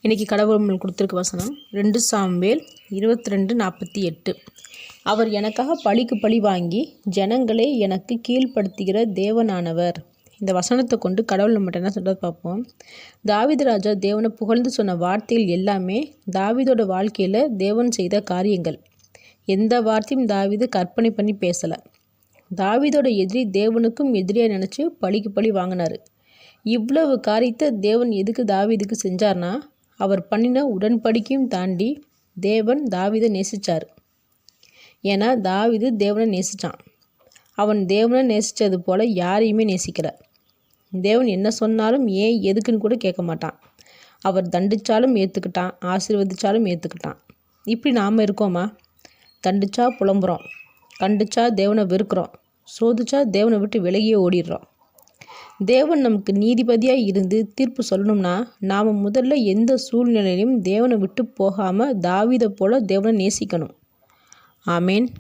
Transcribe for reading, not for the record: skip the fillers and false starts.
இன்றைக்கி கடவுள் நம்மளுக்கு கொடுத்துருக்க வசனம் 2 சாமுவேல் 22:48. அவர் எனக்காக பழிக்கு பழி வாங்கி ஜனங்களை எனக்கு கீழ்ப்படுத்துகிற தேவனானவர். இந்த வசனத்தை கொண்டு கடவுள் நம்மகிட்ட என்ன சொல்கிறது பார்ப்போம். தாவீது ராஜா தேவனை புகழ்ந்து சொன்ன வார்த்தைகள் எல்லாமே தாவீதோட வாழ்க்கையில் தேவன் செய்த காரியங்கள். எந்த வார்த்தையும் தாவீது கற்பனை பண்ணி பேசலை. தாவீதோட எதிரி தேவனுக்கும் எதிரியாக நினச்சி பழிக்கு பழி வாங்கினார். இவ்வளவு காரியத்தை தேவன் எதுக்கு தாவீதுக்கு செஞ்சார்னா, அவர் பண்ணின உடன்படிக்கையும் தாண்டி தேவன் தாவீதை நேசித்தார். ஏன்னா தாவீது தேவனை நேசித்தான். அவன் தேவனை நேசித்தது போல் யாரையுமே நேசிக்கலை. தேவன் என்ன சொன்னாலும் ஏன் எதுக்குன்னு கூட கேட்க மாட்டான். அவர் தண்டித்தாலும் ஏற்றுக்கிட்டான், ஆசீர்வதித்தாலும் ஏற்றுக்கிட்டான். இப்படி நாம் இருக்கோமா? தண்டிச்சா புலம்புறோம், கண்டிச்சா தேவனை வெறுக்கிறோம், சோதிச்சா தேவனை விட்டு விலகியே ஓடிடுறோம். தேவன் நமக்கு நீதிபதியாக இருந்து தீர்ப்பு சொல்லணும்னா நாம் முதல்ல எந்த சூழ்நிலையிலும் தேவனை விட்டு போகாமல் தாவீதை போல தேவனை நேசிக்கணும். ஆமேன்.